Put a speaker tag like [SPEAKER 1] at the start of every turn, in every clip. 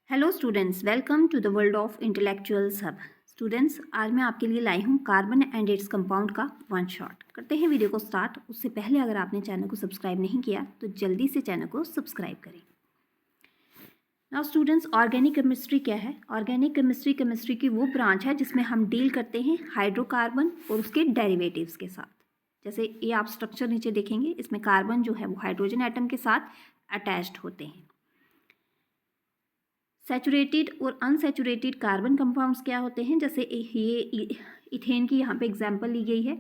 [SPEAKER 1] Hello students, welcome to the world of intellectual सब। Students, आज मैं आपके लिए लाई हूँ कार्बन एंड इट्स कंपाउंड का वन शॉट। करते हैं वीडियो को स्टार्ट। उससे पहले अगर आपने चैनल को सब्सक्राइब नहीं किया तो जल्दी से चैनल को सब्सक्राइब करें। नाउ स्टूडेंट्स, ऑर्गेनिक केमिस्ट्री क्या है? ऑर्गेनिक केमिस्ट्री की वो ब्रांच है जिसमें हम डील करते हैं हाइड्रोकार्बन और उसके डेरिवेटिव्स के साथ। जैसे ये आप स्ट्रक्चर नीचे देखेंगे, इसमें कार्बन जो है वो हाइड्रोजन एटम के साथ अटैच्ड होते हैं। सैचुरेटेड और अनसैचुरेटेड कार्बन कंपाउंड्स क्या होते हैं? जैसे ये इथेन की यहाँ पे एग्जांपल ली गई है।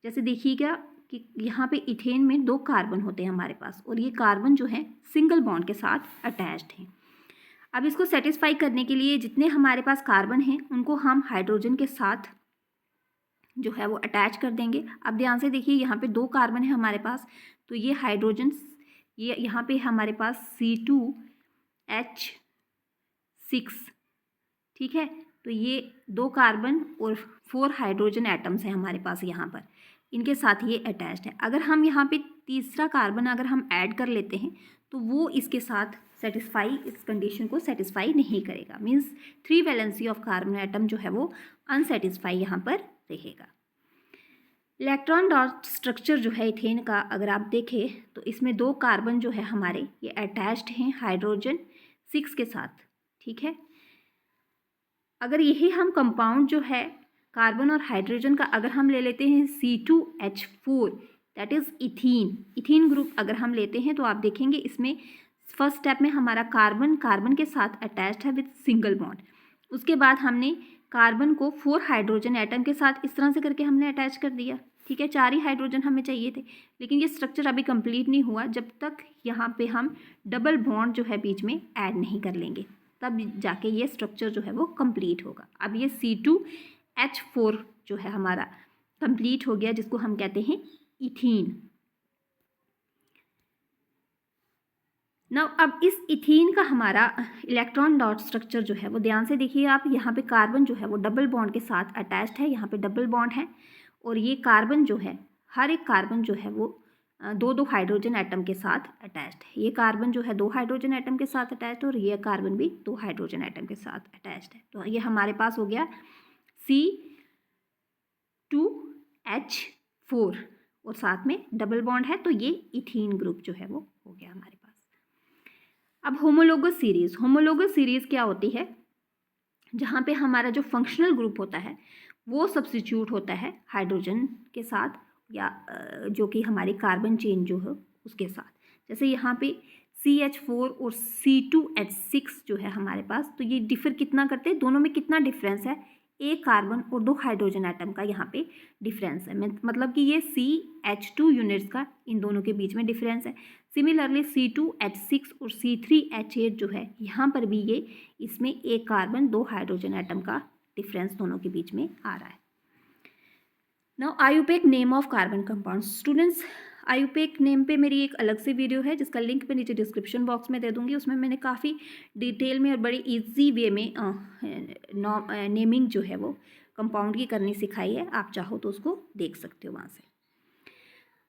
[SPEAKER 1] जैसे देखिएगा कि यहाँ पे इथेन में 2 कार्बन होते हैं हमारे पास, और ये कार्बन जो है सिंगल बॉन्ड के साथ अटैच्ड हैं। अब इसको सेटिस्फाई करने के लिए जितने हमारे पास कार्बन हैं उनको हम हाइड्रोजन के साथ जो है वो अटैच कर देंगे। अब ध्यान से देखिए, यहाँ पे 2 कार्बन है हमारे पास, तो ये हाइड्रोजन, ये यहाँ पे हमारे पास C2H6, ठीक है। तो ये 2 कार्बन और 4 हाइड्रोजन एटम्स हैं हमारे पास यहाँ पर, इनके साथ ये अटैच्ड है। अगर हम यहाँ पे तीसरा कार्बन अगर हम ऐड कर लेते हैं तो वो इसके साथ इस कंडीशन को सेटिस्फाई नहीं करेगा। Means 3 valency of carbon atom जो है वो अनसेटिस्फाई यहाँ पर रहेगा। इलेक्ट्रॉन डॉट स्ट्रक्चर जो है इथेन का, अगर आप देखें तो इसमें 2 कार्बन जो है हमारे ये अटैच्ड हैं हाइड्रोजन 6 के साथ, ठीक है। अगर यही हम कंपाउंड जो है कार्बन और हाइड्रोजन का अगर हम ले लेते हैं C2H4, that is ethene group अगर हम लेते हैं तो आप देखेंगे इसमें फर्स्ट स्टेप में हमारा कार्बन के साथ अटैच्ड है विद सिंगल बॉन्ड। उसके बाद हमने कार्बन को 4 हाइड्रोजन एटम के साथ इस तरह से करके हमने अटैच कर दिया, ठीक है। 4 ही हाइड्रोजन हमें चाहिए थे, लेकिन ये स्ट्रक्चर अभी कंप्लीट नहीं हुआ जब तक यहाँ पे हम डबल बॉन्ड जो है बीच में ऐड नहीं कर लेंगे, तब जाके ये स्ट्रक्चर जो है वो कंप्लीट होगा। अब ये C2H4 जो है हमारा कंप्लीट हो गया, जिसको हम कहते हैं इथीन। नाउ अब इस इथीन का हमारा इलेक्ट्रॉन डॉट स्ट्रक्चर जो है वो ध्यान से देखिए आप, यहाँ पे कार्बन जो है वो डबल बॉन्ड के साथ अटैच्ड है, यहाँ पे डबल बॉन्ड है, और ये कार्बन जो है, हर एक कार्बन जो है वो 2 हाइड्रोजन एटम के साथ अटैच्ड है। ये कार्बन जो है 2 हाइड्रोजन एटम के साथ अटैच्ड है, और ये कार्बन भी 2 हाइड्रोजन एटम के साथ अटैच्ड है। तो ये हमारे पास हो गया C2H4 और साथ में डबल बॉन्ड है, तो ये इथीन ग्रुप जो है वो हो गया हमारे पास। अब होमोलोगस सीरीज क्या होती है? जहाँ पे हमारा जो फंक्शनल ग्रुप होता है वो सब्स्टिट्यूट होता है हाइड्रोजन के साथ, या जो कि हमारी कार्बन चेन जो है उसके साथ। जैसे यहाँ पे CH4 और C2H6 जो है हमारे पास, तो ये डिफर कितना करते हैं, दोनों में कितना डिफरेंस है? 1 कार्बन और 2 हाइड्रोजन एटम का यहाँ पे डिफरेंस है। मतलब कि ये CH2 यूनिट्स का इन दोनों के बीच में डिफरेंस है। सिमिलरली C2H6 और C3H8 जो है, यहाँ पर भी ये इसमें 1 कार्बन 2 हाइड्रोजन एटम का डिफरेंस दोनों के बीच में आ रहा है। Now IUPAC name of carbon compound. Students, IUPAC name पे मेरी एक अलग से वीडियो है जिसका लिंक मैं नीचे डिस्क्रिप्शन बॉक्स में दे दूँगी। उसमें मैंने काफ़ी डिटेल में और बड़ी इजी वे में नेमिंग जो है वो कंपाउंड की करनी सिखाई है। आप चाहो तो उसको देख सकते हो वहाँ से।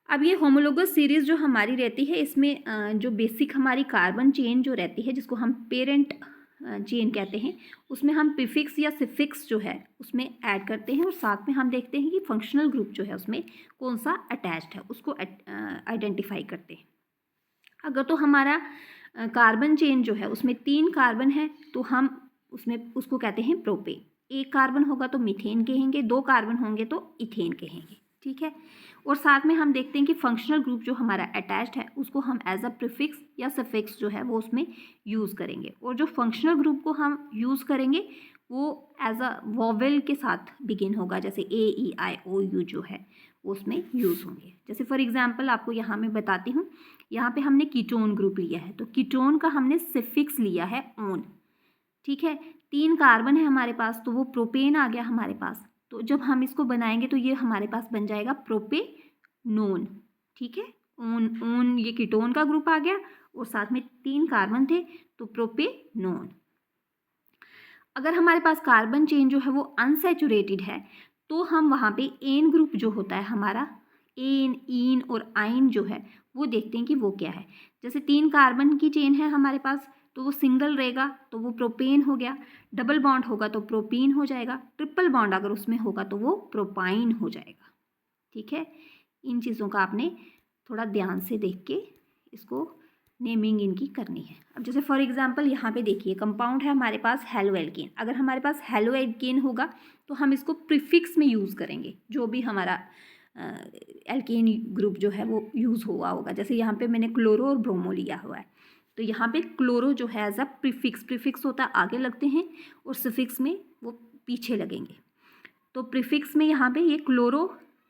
[SPEAKER 1] अब ये होमोलोगस सीरीज़ जो हमारी रहती है, इसमें जो बेसिक हमारी कार्बन चेन जो रहती है, जिसको हम पेरेंट चेन कहते हैं, उसमें हम प्रीफिक्स या सिफिक्स जो है उसमें ऐड करते हैं, और साथ में हम देखते हैं कि फंक्शनल ग्रुप जो है उसमें कौन सा अटैच्ड है, उसको आइडेंटिफाई करते हैं। अगर तो हमारा कार्बन चेन जो है उसमें 3 कार्बन है तो हम उसको कहते हैं प्रोपेन। 1 कार्बन होगा तो मीथेन कहेंगे, 2 कार्बन होंगे तो इथेन कहेंगे, ठीक है। और साथ में हम देखते हैं कि फंक्शनल ग्रुप जो हमारा अटैच्ड है उसको हम एज अ प्रीफिक्स या सफिक्स जो है वो उसमें यूज़ करेंगे, और जो फंक्शनल ग्रुप को हम यूज़ करेंगे वो एज अ वॉवेल के साथ बिगिन होगा, जैसे AEIOU जो है वो उसमें यूज़ होंगे। जैसे फॉर एग्जांपल आपको यहाँ मैं बताती हूँ, यहाँ पे हमने कीटोन ग्रुप लिया है, तो कीटोन का हमने सफिक्स लिया है ओन, ठीक है। 3 कार्बन है हमारे पास, तो वो प्रोपेन आ गया हमारे पास। तो जब हम इसको बनाएंगे तो ये हमारे पास बन जाएगा प्रोपेनोन, ठीक है। ओन ये कीटोन का ग्रुप आ गया, और साथ में 3 कार्बन थे तो प्रोपेनोन। अगर हमारे पास कार्बन चेन जो है वो अनसैचुरेटेड है तो हम वहाँ पे एन ग्रुप जो होता है हमारा, एन, ईन और आइन जो है वो देखते हैं कि वो क्या है। जैसे 3 कार्बन की चेन है हमारे पास, तो वो सिंगल रहेगा तो वो प्रोपेन हो गया, डबल बॉन्ड होगा तो प्रोपीन हो जाएगा, ट्रिपल बॉन्ड अगर उसमें होगा तो वो प्रोपाइन हो जाएगा। ठीक है, इन चीज़ों का आपने थोड़ा ध्यान से देख के इसको नेमिंग इनकी करनी है। अब जैसे फॉर एग्जांपल यहाँ पे देखिए कंपाउंड है हमारे पास हेलोएल्केन। अगर हमारे पास हेलोएल्केन होगा तो हम इसको प्रीफिक्स में यूज़ करेंगे, जो भी हमारा एल्केन ग्रुप जो है वो यूज़ हुआ होगा। जैसे यहाँ पे मैंने क्लोरो और ब्रोमो लिया हुआ है, तो यहाँ पे क्लोरो जो है एज अ प्रीफिक्स होता है आगे लगते हैं और सफिक्स में वो पीछे लगेंगे। तो प्रीफिक्स में यहाँ पे ये क्लोरो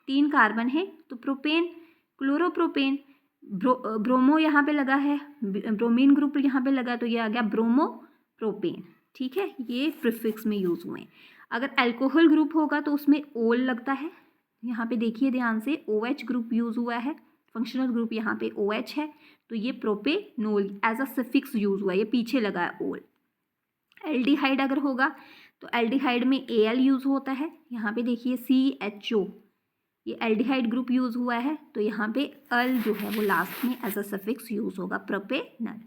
[SPEAKER 1] 3 कार्बन है तो प्रोपेन, क्लोरोप्रोपेन। ब्रोमो यहाँ पे लगा है, ब्रोमीन ग्रुप यहाँ पे लगा तो ये आ गया ब्रोमो प्रोपेन। ठीक है, ये प्रीफिक्स में यूज़ हुए। अगर अल्कोहल ग्रुप होगा तो उसमें ओल लगता है, यहाँ पे देखिए ध्यान से OH ग्रुप यूज़ हुआ है, फंक्शनल ग्रुप यहाँ पे OH है तो ये propanol as a suffix use हुआ है, ये पीछे लगा है ओल। एल्डिहाइड अगर होगा तो एल्डिहाइड में Al यूज़ होता है, यहाँ पे देखिए CHO, ये एल्डिहाइड ग्रुप यूज़ हुआ है तो यहाँ पे अल जो है वो लास्ट में एज अ सफिक्स यूज़ होगा, प्रोपेनल।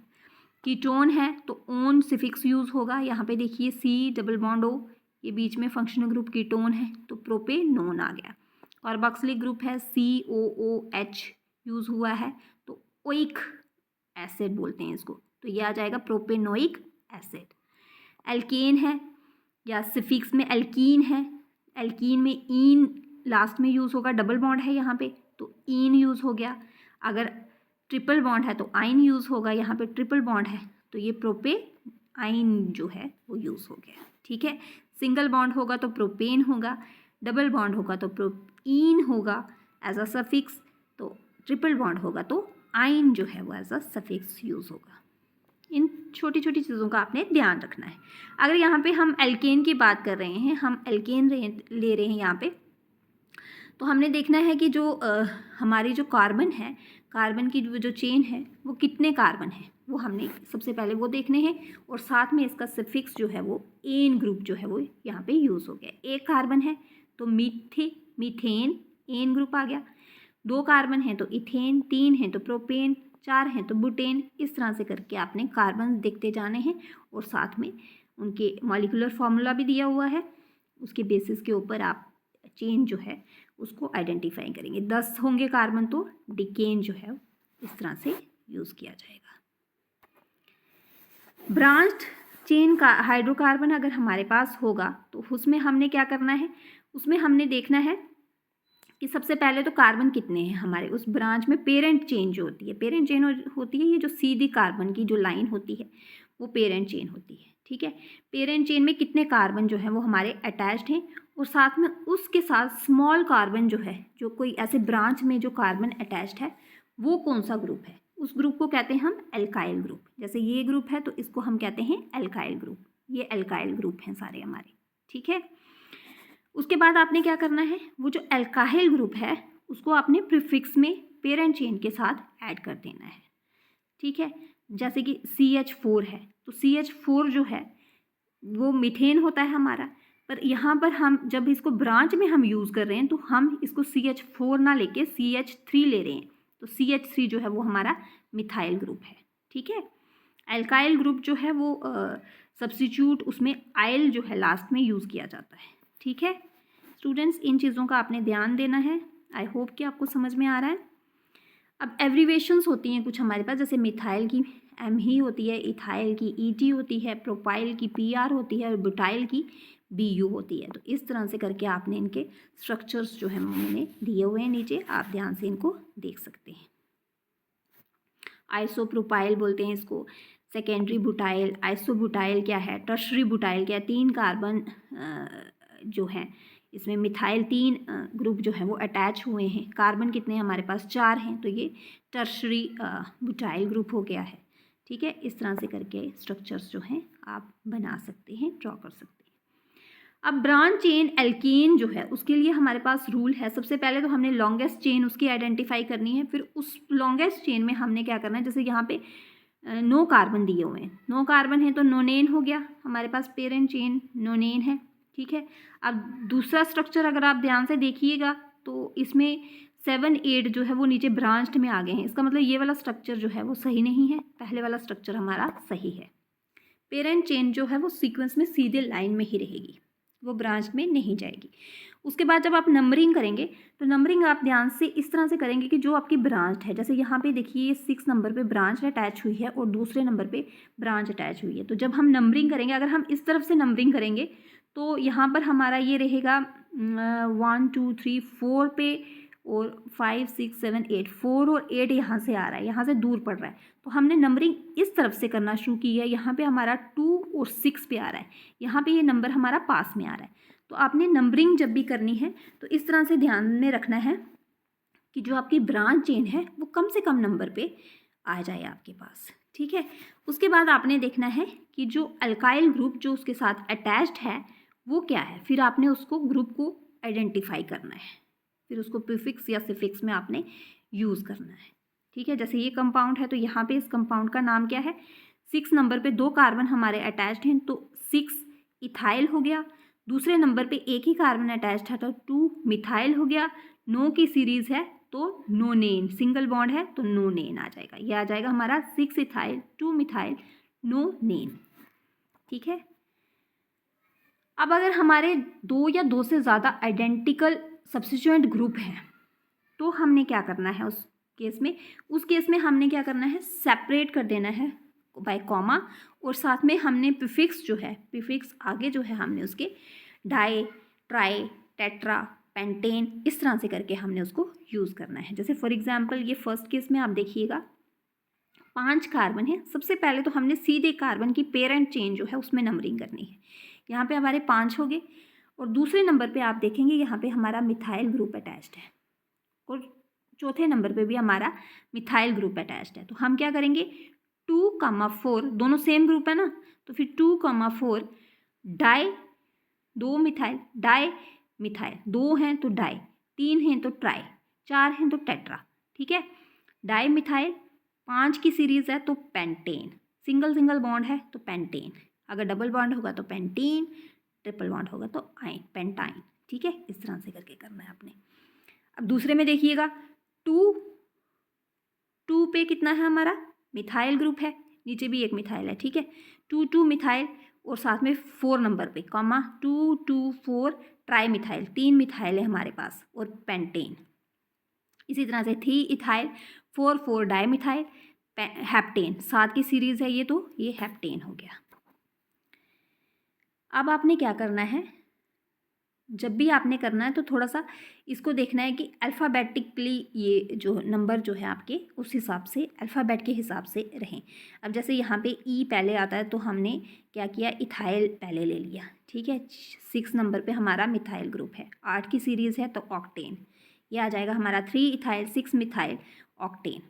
[SPEAKER 1] कीटोन है तो ओन सफिक्स यूज़ होगा, यहाँ पे देखिए C डबल बॉन्ड O, ये बीच में फंक्शनल ग्रुप कीटोन है तो प्रोपेनोन आ गया। कार्बोक्सिलिक ग्रुप है COOH यूज़ हुआ है तो ओइक एसिड बोलते हैं इसको, तो ये आ जाएगा प्रोपेनोइक एसिड। एल्केन है या सफिक्स में एल्कीन है, एल्कीन में ईन लास्ट में यूज़ होगा, डबल बॉन्ड है यहाँ पे तो ईन यूज़ हो गया। अगर ट्रिपल बॉन्ड है तो आइन यूज़ होगा, यहाँ पे ट्रिपल बॉन्ड है तो ये प्रोपेआइन जो है वो यूज़ हो गया। ठीक है, सिंगल बॉन्ड होगा तो प्रोपेन होगा, डबल बॉन्ड होगा तो प्रोपीन होगा एज अ सफिक्स, तो ट्रिपल बॉन्ड होगा तो आइन जो है वो एज अ सफिक्स यूज़ होगा। इन छोटी छोटी चीज़ों का आपने ध्यान रखना है। अगर यहाँ पे हम एल्केन की बात कर रहे हैं, हम एल्केन ले रहे हैं यहाँ पे, तो हमने देखना है कि जो हमारी जो कार्बन है, कार्बन की जो चेन है वो कितने कार्बन है वो हमने सबसे पहले वो देखने हैं, और साथ में इसका सफिक्स जो है वो एन ग्रुप जो है वो यहाँ पे यूज़ हो गया। एक कार्बन है तो मीथेन एन ग्रुप आ गया, 2 कार्बन है तो इथेन, 3 है तो प्रोपेन, 4 हैं तो बुटेन। इस तरह से करके आपने कार्बन देखते जाने हैं और साथ में उनके मॉलिक्यूलर फार्मूला भी दिया हुआ है, उसके बेसिस के ऊपर आप चेन जो है उसको आइडेंटिफाई करेंगे। 10 होंगे कार्बन तो डिकेन जो है इस तरह से यूज़ किया जाएगा। ब्रांच्ड चेन का हाइड्रोकार्बन अगर हमारे पास होगा तो उसमें हमने क्या करना है, उसमें हमने देखना है कि सबसे पहले तो कार्बन कितने हैं हमारे उस ब्रांच में। पेरेंट चेन जो होती है, पेरेंट चेन होती है ये जो सीधी कार्बन की जो लाइन होती है वो पेरेंट चेन होती है। ठीक है, पेरेंट चेन में कितने कार्बन जो है वो हमारे अटैच्ड हैं, और साथ में उसके साथ स्मॉल कार्बन जो है, जो कोई ऐसे ब्रांच में जो कार्बन अटैच्ड है वो कौन सा ग्रुप है, उस ग्रुप को कहते हैं हम एल्काइल ग्रुप। जैसे ये ग्रुप है तो इसको हम कहते हैं एल्काइल ग्रुप, ये एल्काइल ग्रुप हैं सारे हमारे। ठीक है, उसके बाद आपने क्या करना है, वो जो एल्काइल ग्रुप है उसको आपने प्रीफिक्स में पेरेंट चेन के साथ ऐड कर देना है। ठीक है, जैसे कि CH4 है तो CH4 जो है वो मीथेन होता है हमारा, पर यहाँ पर हम जब इसको ब्रांच में हम यूज़ कर रहे हैं तो हम इसको CH4 ना लेके CH3 ले रहे हैं, तो CH3 जो है वो हमारा मिथाइल ग्रुप है। ठीक है, एल्काइल ग्रुप जो है वो सब्स्टिट्यूट उसमें आइल जो है लास्ट में यूज़ किया जाता है। ठीक है स्टूडेंट्स, इन चीज़ों का आपने ध्यान देना है। आई होप कि आपको समझ में आ रहा है। अब एब्रीवेशंस होती हैं कुछ हमारे पास, जैसे मिथाइल की M ही होती है, इथाइल की ET होती है, प्रोपाइल की PR होती है और बुटाइल की BU होती है। तो इस तरह से करके आपने इनके स्ट्रक्चर्स जो है मैंने दिए हुए हैं नीचे, आप ध्यान से इनको देख सकते हैं। आइसोप्रोपाइल बोलते हैं इसको, सेकेंडरी बुटाइल, आइसोबुटाइल क्या है, टर्शरी बुटाइल क्या है। 3 कार्बन जो है इसमें मिथाइल 3 ग्रुप जो है वो अटैच हुए हैं। कार्बन कितने हैं हमारे पास, 4 हैं, तो ये टर्शरी बुटाइल ग्रुप हो गया है। ठीक है, इस तरह से करके स्ट्रक्चर्स जो हैं आप बना सकते हैं, ड्रॉ कर सकते हैं। अब ब्रांच चेन एल्कीन जो है उसके लिए हमारे पास रूल है। सबसे पहले तो हमने लॉन्गेस्ट चेन उसकी आइडेंटिफाई करनी है, फिर उस लॉन्गेस्ट चेन में हमने क्या करना है, जैसे यहाँ पे 9 कार्बन दिए हुए हैं, 9 कार्बन है तो नोनेन हो गया हमारे पास, पेरेंट चेन नोनेन है। ठीक है, अब दूसरा स्ट्रक्चर अगर आप ध्यान से देखिएगा तो इसमें 7, 8 जो है वो नीचे ब्रांच्ड में आ गए हैं। इसका मतलब ये वाला स्ट्रक्चर जो है वो सही नहीं है, पहले वाला स्ट्रक्चर हमारा सही है। पेरेंट चेन जो है वो सीक्वेंस में सीधे लाइन में ही रहेगी, वो ब्रांच में नहीं जाएगी। उसके बाद जब आप नंबरिंग करेंगे तो नंबरिंग आप ध्यान से इस तरह से करेंगे कि जो आपकी ब्रांच है, जैसे यहाँ पे देखिए ये 6 नंबर पे ब्रांच अटैच हुई है और दूसरे नंबर पे ब्रांच अटैच हुई है। तो जब हम नंबरिंग करेंगे, अगर हम इस तरफ से नंबरिंग करेंगे तो यहाँ पर हमारा ये रहेगा 1 2 3 4 पे, और 5 6 7 8, 4 और 8 यहाँ से आ रहा है, यहाँ से दूर पड़ रहा है। तो हमने नंबरिंग इस तरफ से करना शुरू की है। यहाँ पे हमारा 2 और 6 पे आ रहा है, यहाँ पे ये नंबर हमारा पास में आ रहा है। तो आपने नंबरिंग जब भी करनी है तो इस तरह से ध्यान में रखना है कि जो आपकी ब्रांच चेन है वो कम से कम नंबर पे आ जाए आपके पास, ठीक है। उसके बाद आपने देखना है कि जो अल्काइल ग्रुप जो उसके साथ अटैच्ड है वो क्या है, फिर आपने उसको ग्रुप को आइडेंटिफाई करना है, फिर उसको प्रीफिक्स या सफिक्स में आपने यूज़ करना है, ठीक है। जैसे ये कंपाउंड है तो यहाँ पे इस कंपाउंड का नाम क्या है, 6 नंबर पे 2 कार्बन हमारे अटैच्ड हैं तो 6 इथाइल हो गया। दूसरे नंबर पे एक ही कार्बन अटैच्ड है तो 2 मिथाइल हो गया। 9 की सीरीज़ है तो नोनेन, सिंगल बॉन्ड है तो नोनेन आ जाएगा। ये आ जाएगा हमारा 6 इथाइल 2 मिथाइल नोनेन, ठीक है। अब अगर हमारे 2 या 2 से ज़्यादा आइडेंटिकल सब्स्टिट्यूएंट ग्रुप हैं तो हमने क्या करना है उस केस में हमने क्या करना है, सेपरेट कर देना है बाय कॉमा, और साथ में हमने प्रीफिक्स जो है, प्रीफिक्स आगे जो है हमने उसके डाई, ट्राई, टेट्रा, पेंटेन इस तरह से करके हमने उसको यूज़ करना है। जैसे फॉर एग्जांपल ये फर्स्ट केस में आप देखिएगा 5 कार्बन है। सबसे पहले तो हमने सीधे कार्बन की पेरेंट चेन जो है उसमें नंबरिंग करनी है। यहाँ पे हमारे 5 हो गए, और दूसरे नंबर पे आप देखेंगे यहाँ पे हमारा मिथाइल ग्रुप अटैच्ड है, और चौथे नंबर पे भी हमारा मिथाइल ग्रुप अटैच्ड है। तो हम क्या करेंगे, 2,4 दोनों सेम ग्रुप है ना, तो फिर 2,4 डाई, 2 मिथाइल, डाई मिथाइल, 2 हैं तो डाई, 3 हैं तो ट्राई, 4 हैं तो टेट्रा, ठीक है। डाई मिथाइल, 5 की सीरीज़ है तो पेंटेन, सिंगल सिंगल बॉन्ड है तो पेंटेन, अगर डबल बॉन्ड होगा तो पेंटीन, ट्रिपल बॉन्ड होगा तो पेंटाइन, ठीक है। इस तरह से करके करना है आपने। अब दूसरे में देखिएगा 2 पे कितना है हमारा, मिथाइल ग्रुप है, नीचे भी एक मिथाइल है, ठीक है। 2 मिथाइल, और साथ में 4 नंबर पे कॉमा 2 4 ट्राई मिथाइल, 3 मिथाइल है हमारे पास, और पेंटेन। इसी तरह से 3 इथाइल 4 डाई मिथाइल, हेप्टेन, 7 की सीरीज़ है ये, तो ये हेप्टेन हो गया। अब आपने क्या करना है, जब भी आपने करना है तो थोड़ा सा इसको देखना है कि अल्फ़ाबेटिकली ये जो नंबर जो है आपके उस हिसाब से अल्फ़ाबेट के हिसाब से रहें। अब जैसे यहाँ पे ई पहले आता है तो हमने क्या किया, इथाइल पहले ले लिया, ठीक है। 6 नंबर पे हमारा मिथाइल ग्रुप है, 8 की सीरीज़ है तो ऑक्टेन, ये आ जाएगा हमारा 3 इथाइल 6 मिथाइल ऑक्टेन,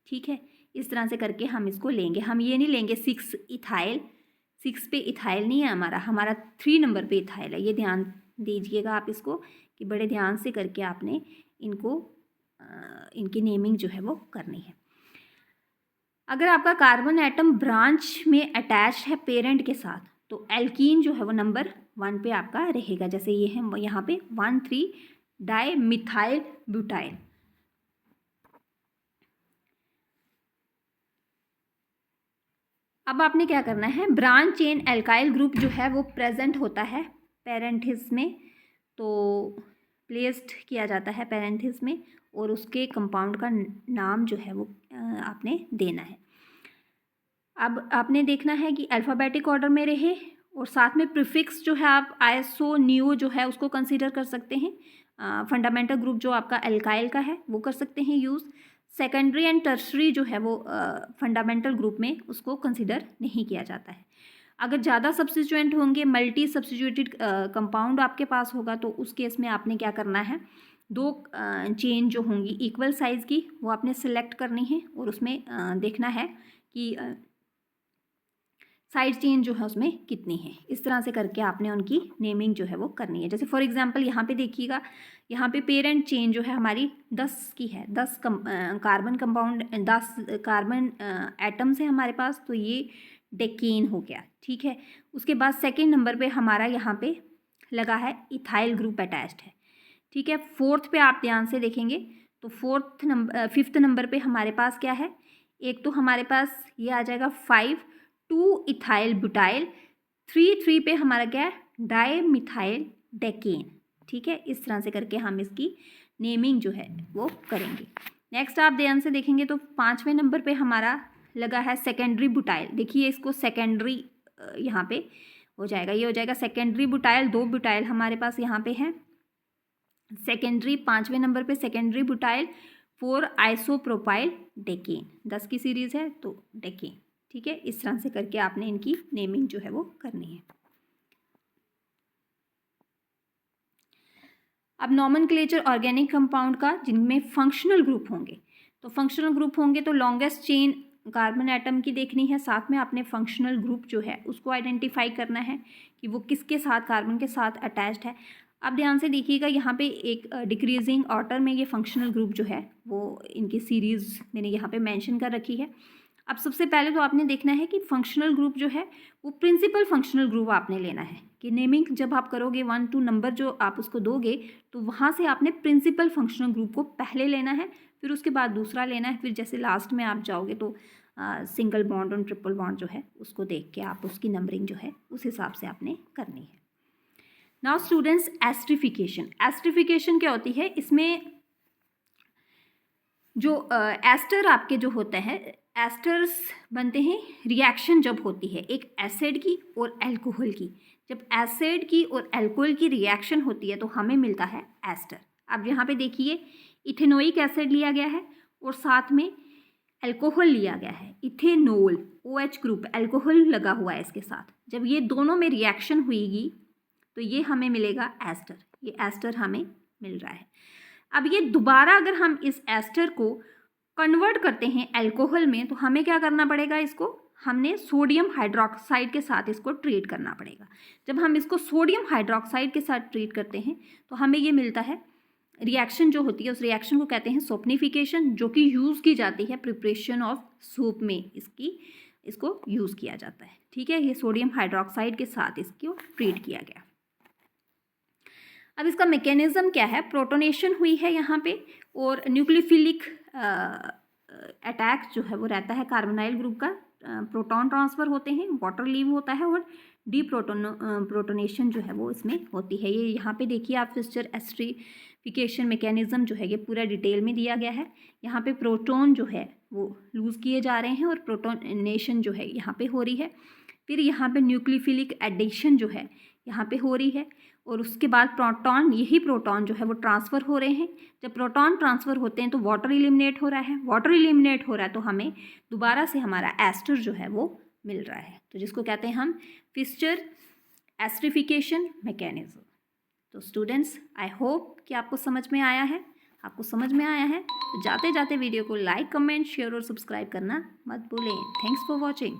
[SPEAKER 1] ठीक है। इस तरह से करके हम इसको लेंगे। हम ये नहीं लेंगे 6 इथाइल, 6 पे इथाइल नहीं है हमारा 3 नंबर पे इथाइल है। ये ध्यान दीजिएगा आप इसको कि बड़े ध्यान से करके आपने इनको इनकी नेमिंग जो है वो करनी है। अगर आपका कार्बन एटम ब्रांच में अटैच है पेरेंट के साथ तो एल्कीन जो है वो नंबर 1 पे आपका रहेगा। जैसे ये है यहाँ पे 1,3 डाई मिथाइल ब्यूटाइल। अब आपने क्या करना है, ब्रांच चेन एल्काइल ग्रुप जो है वो प्रेजेंट होता है पेरेंथिस में, तो प्लेस्ड किया जाता है पेरेंथिस में, और उसके कंपाउंड का नाम जो है वो आपने देना है। अब आपने देखना है कि अल्फ़ाबेटिक ऑर्डर में रहे, और साथ में प्रीफिक्स जो है आप आइसो नियो जो है उसको कंसीडर कर सकते हैं। फंडामेंटल ग्रुप जो आपका एल्काइल का है वो कर सकते हैं यूज़। सेकेंडरी एंड टर्शरी जो है वो फंडामेंटल ग्रुप में उसको कंसीडर नहीं किया जाता है। अगर ज़्यादा सब्स्टिट्यूएंट होंगे, मल्टी सब्स्टिट्यूटेड कंपाउंड आपके पास होगा, तो उस केस में आपने क्या करना है, 2 चेन जो होंगी इक्वल साइज़ की वो आपने सेलेक्ट करनी है, और उसमें देखना है कि साइड चेन जो है उसमें कितनी है। इस तरह से करके आपने उनकी नेमिंग जो है वो करनी है। जैसे फॉर एग्जांपल यहाँ पे देखिएगा, यहाँ पे पेरेंट चेन जो है हमारी 10 की है, 10 कार्बन कंपाउंड 10 कार्बन एटम्स है हमारे पास, तो ये डेकेन हो गया, ठीक है। उसके बाद सेकेंड नंबर पे हमारा यहाँ पे लगा है इथाइल ग्रुप अटैच्ड है, ठीक है। 4th पे आप ध्यान से देखेंगे तो 5th नंबर पे हमारे पास क्या है, एक तो हमारे पास ये आ जाएगा 5 2 इथाइल ब्यूटाइल, 3 पे हमारा क्या है, डाई मिथाइल डेकेन। ठीक है, इस तरह से करके हम इसकी नेमिंग जो है वो करेंगे। नेक्स्ट आप ध्यान से देखेंगे तो 5वें नंबर पे हमारा लगा है सेकेंडरी ब्यूटाइल। देखिए इसको सेकेंडरी यहाँ पे हो जाएगा, ये हो जाएगा सेकेंडरी ब्यूटाइल। 2 ब्यूटाइल हमारे पास यहाँ पे है सेकेंडरी। 5वें नंबर पे सेकेंडरी ब्यूटाइल 4 आइसोप्रोपाइल डेकेन। 10 की सीरीज है तो डेकेन। ठीक है, इस तरह से करके आपने इनकी नेमिंग जो है वो करनी है। अब नॉमेनक्लेचर ऑर्गेनिक कंपाउंड का जिनमें फंक्शनल ग्रुप होंगे, तो फंक्शनल ग्रुप होंगे तो लॉन्गेस्ट चेन कार्बन एटम की देखनी है, साथ में आपने फंक्शनल ग्रुप जो है उसको आइडेंटिफाई करना है कि वो किसके साथ कार्बन के साथ अटैच्ड है। अब ध्यान से देखिएगा यहाँ पे एक डिक्रीजिंग ऑर्डर में ये फंक्शनल ग्रुप जो है वो इनकी सीरीज़ मैंने यहाँ पे मेंशन कर रखी है। अब सबसे पहले तो आपने देखना है कि फंक्शनल ग्रुप जो है वो प्रिंसिपल फंक्शनल ग्रुप आपने लेना है कि नेमिंग जब आप करोगे 1 2 नंबर जो आप उसको दोगे तो वहाँ से आपने प्रिंसिपल फंक्शनल ग्रुप को पहले लेना है, फिर उसके बाद दूसरा लेना है, फिर जैसे लास्ट में आप जाओगे तो सिंगल बॉन्ड और ट्रिपल बॉन्ड जो है उसको देख के आप उसकी नंबरिंग जो है उस हिसाब से आपने करनी है। Now students, esterification. एस्टरिफिकेशन क्या होती है, इसमें जो एस्टर आपके जो होते हैं, एस्टर्स बनते हैं रिएक्शन जब होती है एक एसिड की और अल्कोहल की। जब एसिड की और अल्कोहल की रिएक्शन होती है तो हमें मिलता है एस्टर। अब यहाँ पे देखिए इथेनोइक एसिड लिया गया है और साथ में अल्कोहल लिया गया है, इथेनॉल, OH ग्रुप, अल्कोहल लगा हुआ है इसके साथ। जब ये दोनों में रिएक्शन हुईगी तो ये हमें मिलेगा एस्टर। ये एस्टर हमें मिल रहा है। अब ये दोबारा अगर हम इस एस्टर को कन्वर्ट करते हैं अल्कोहल में तो हमें क्या करना पड़ेगा, इसको हमने सोडियम हाइड्रोक्साइड के साथ इसको ट्रीट करना पड़ेगा। जब हम इसको सोडियम हाइड्रोक्साइड के साथ ट्रीट करते हैं तो हमें ये मिलता है, रिएक्शन जो होती है उस रिएक्शन को कहते हैं सोपनिफिकेशन, जो कि यूज़ की जाती है प्रिपरेशन ऑफ सूप में, इसको यूज़ किया जाता है। ठीक है, ये सोडियम हाइड्रोक्साइड के साथ इसको ट्रीट किया गया। अब इसका मैकेनिज्म क्या है, प्रोटोनेशन हुई है यहाँ पे और न्यूक्लियोफिलिक अटैक जो है वो रहता है कार्बोनाइल ग्रुप का, प्रोटॉन ट्रांसफ़र होते हैं, वाटर लीव होता है और प्रोटोनेशन जो है वो इसमें होती है। ये यहाँ पे देखिए आप फिस्चर एस्टरिफिकेशन मैकेनिज्म जो है ये पूरा डिटेल में दिया गया है। यहाँ पे प्रोटॉन जो है वो लूज़ किए जा रहे हैं और प्रोटोनेशन जो है यहाँ पे हो रही है। फिर यहाँ पे न्यूक्लियोफिलिक एडिशन जो है यहाँ पे हो रही है और उसके बाद प्रोटॉन, यही प्रोटॉन जो है वो ट्रांसफ़र हो रहे हैं। जब प्रोटॉन ट्रांसफ़र होते हैं तो वाटर एलिमिनेट हो रहा है, वाटर एलिमिनेट हो रहा है तो हमें दोबारा से हमारा एस्टर जो है वो मिल रहा है, तो जिसको कहते हैं हम फिस्चर एस्टरिफिकेशन मैकेनिज्म। तो स्टूडेंट्स, आई होप कि आपको समझ में आया है। आपको समझ में आया है तो जाते जाते वीडियो को लाइक, कमेंट, शेयर और सब्सक्राइब करना मत भूलें। Thanks for watching.